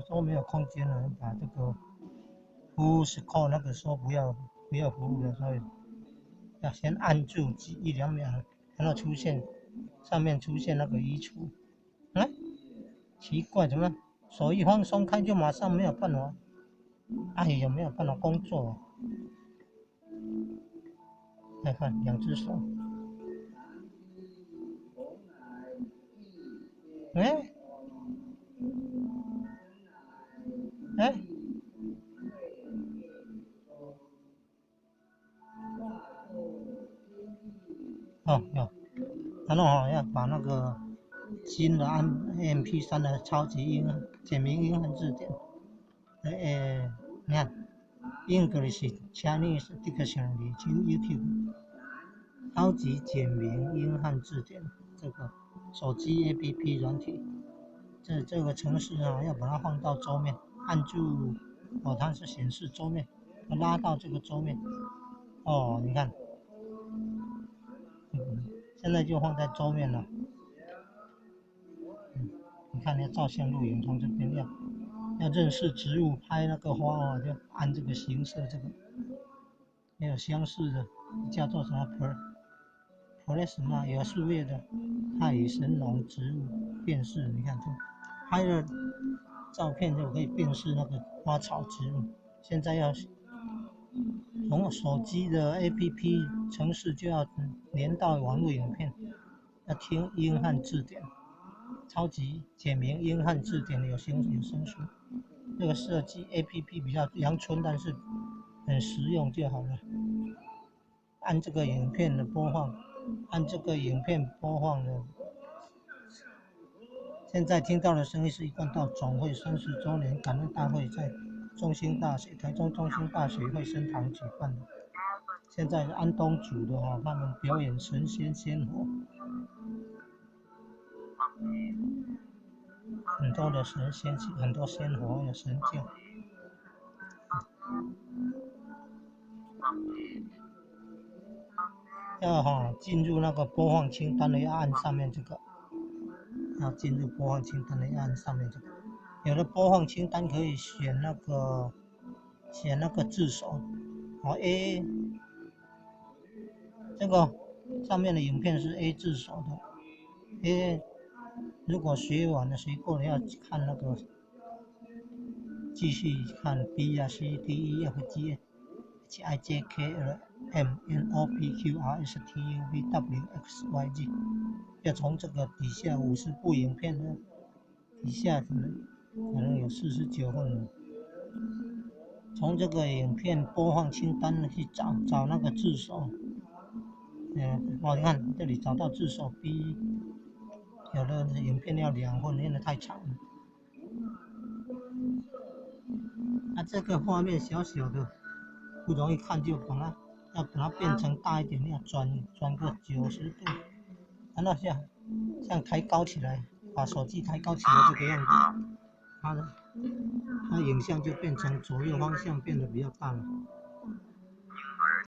时候没有空间了，把这个full screen 那个时候不要服务的，所以要先按住1-2秒，然后上面出现那个移除。奇怪，怎么手一松开就马上没有办法？哎，有没有办法工作？来看2只手，哎，有，然后要把那个新的MP3的超级简明英文字典，你看 English Chinese Dictionary 去 YouTube 超级简明英汉字典，这个手机 APP 软体，这个程式啊，要把它放到桌面，按住它是显示桌面，拉到这个桌面，你看，现在就放在桌面了。你看，你要照相录影，从这边要认识植物，拍那个花就按这个形色，这个也有相似的，叫做什么 什么有树叶的太乙神龙植物辨识，你看这拍了照片就可以辨识那个花草植物。现在要从手机的 APP 程式就要连到网络影片，要听英汉字典。超级简明英汉字典有声书，这个设计 APP 比较阳春，但是很实用就好了。按这个影片的播放，现在听到的声音是一贯道总会30周年感恩大会在台中中兴大学会生堂举办的。现在是安东组的他们表演神仙仙火。很多的很多仙火有神教。要进入那个播放清单的要按上面这个，要进入播放清单的要按上面这个。有的播放清单可以选那个字首，A， 这个上面的影片是 A 字首的，A。如果学过了要看那个，继续看 B 啊 C D E F G H I J K L M N O P Q R S T U V W X Y Z， 要从这个底下50部影片呢，底下可能有49份了。从这个影片播放清单去找那个字首，你看这里找到字首 B。有的影片要2份，念得太长了。这个画面小小的，不容易看，就要把它变成大一点，要转个90度，然后像抬高起来，把手机抬高起来这个样子，它影像就变成左右方向变得比较大了。